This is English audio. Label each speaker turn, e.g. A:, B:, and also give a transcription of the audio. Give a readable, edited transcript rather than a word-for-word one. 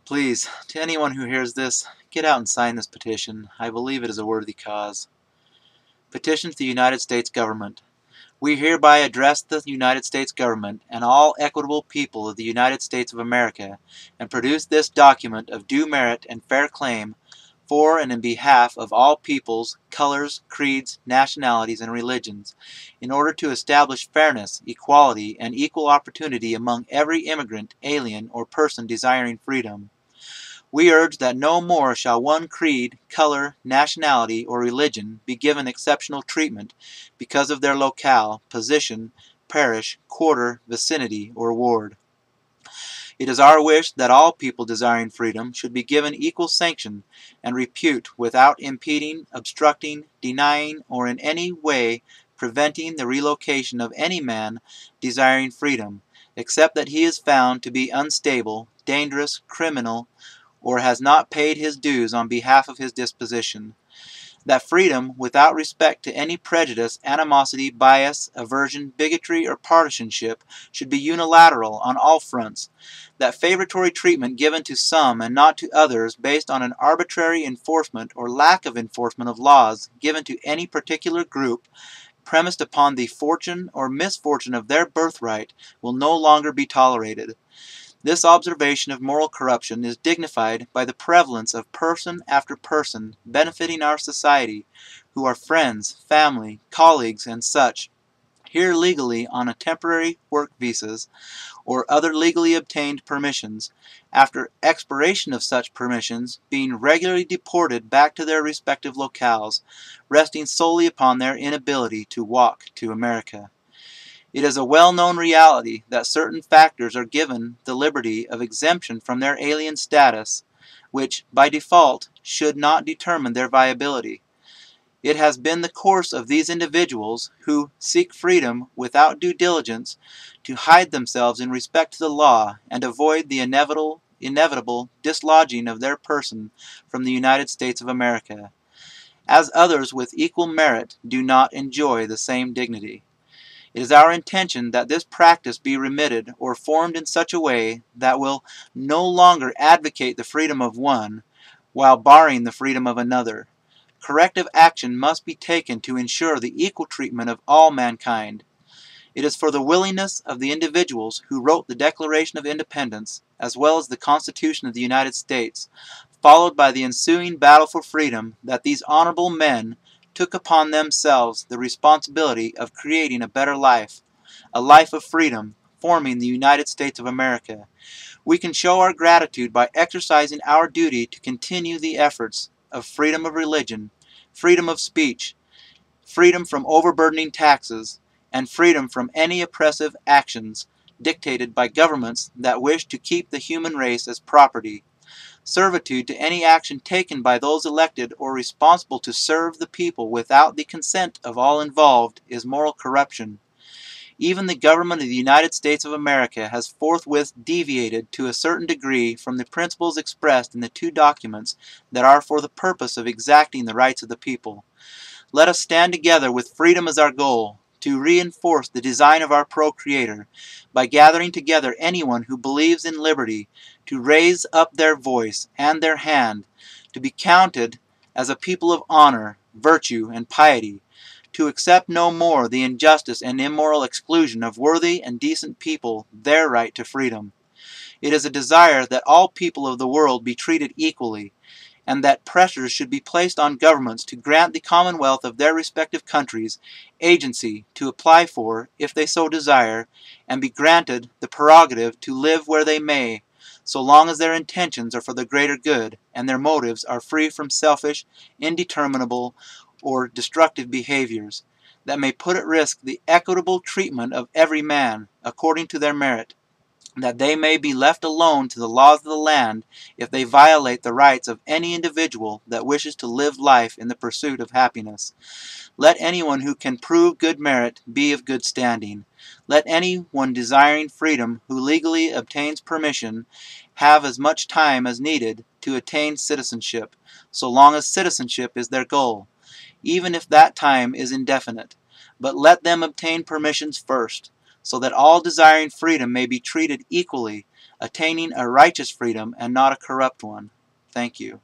A: Please, to anyone who hears this, get out and sign this petition. I believe it is a worthy cause. Petition to the United States Government. We hereby address the United States Government and all equitable people of the United States of America, and produce this document of due merit and fair claim for and in behalf of all peoples, colors, creeds, nationalities, and religions, in order to establish fairness, equality, and equal opportunity among every immigrant, alien, or person desiring freedom. We urge that no more shall one creed, color, nationality, or religion be given exceptional treatment because of their locale, position, parish, quarter, vicinity, or ward. It is our wish that all people desiring freedom should be given equal sanction and repute without impeding, obstructing, denying, or in any way preventing the relocation of any man desiring freedom, except that he is found to be unstable, dangerous, criminal, or has not paid his dues on behalf of his disposition. That freedom, without respect to any prejudice, animosity, bias, aversion, bigotry, or partisanship, should be unilateral on all fronts. That favoritory treatment given to some and not to others based on an arbitrary enforcement or lack of enforcement of laws given to any particular group, premised upon the fortune or misfortune of their birthright, will no longer be tolerated. This observation of moral corruption is dignified by the prevalence of person after person benefiting our society, who are friends, family, colleagues, and such, here legally on a temporary work visas or other legally obtained permissions, after expiration of such permissions being regularly deported back to their respective locales, resting solely upon their inability to walk to America. It is a well-known reality that certain factors are given the liberty of exemption from their alien status, which, by default, should not determine their viability. It has been the course of these individuals, who seek freedom without due diligence, to hide themselves in respect to the law and avoid the inevitable dislodging of their person from the United States of America, as others with equal merit do not enjoy the same dignity. It is our intention that this practice be remitted or formed in such a way that will no longer advocate the freedom of one while barring the freedom of another. Corrective action must be taken to ensure the equal treatment of all mankind. It is for the willingness of the individuals who wrote the Declaration of Independence, as well as the Constitution of the United States, followed by the ensuing battle for freedom, that these honorable men took upon themselves the responsibility of creating a better life, a life of freedom, forming the United States of America. We can show our gratitude by exercising our duty to continue the efforts of freedom of religion, freedom of speech, freedom from overburdening taxes, and freedom from any oppressive actions dictated by governments that wish to keep the human race as property. Servitude to any action taken by those elected or responsible to serve the people without the consent of all involved is moral corruption. Even the government of the United States of America has forthwith deviated to a certain degree from the principles expressed in the two documents that are for the purpose of exacting the rights of the people. Let us stand together with freedom as our goal, to reinforce the design of our Procreator, by gathering together anyone who believes in liberty, to raise up their voice and their hand, to be counted as a people of honor, virtue, and piety, to accept no more the injustice and immoral exclusion of worthy and decent people their right to freedom. It is a desire that all people of the world be treated equally, and that pressures should be placed on governments to grant the commonwealth of their respective countries agency to apply for, if they so desire, and be granted the prerogative to live where they may, so long as their intentions are for the greater good, and their motives are free from selfish, indeterminable, or destructive behaviors, that may put at risk the equitable treatment of every man, according to their merit, that they may be left alone to the laws of the land if they violate the rights of any individual that wishes to live life in the pursuit of happiness. Let anyone who can prove good merit be of good standing. Let anyone desiring freedom who legally obtains permission have as much time as needed to attain citizenship, so long as citizenship is their goal, even if that time is indefinite. But let them obtain permissions first, so that all desiring freedom may be treated equally, attaining a righteous freedom and not a corrupt one. Thank you.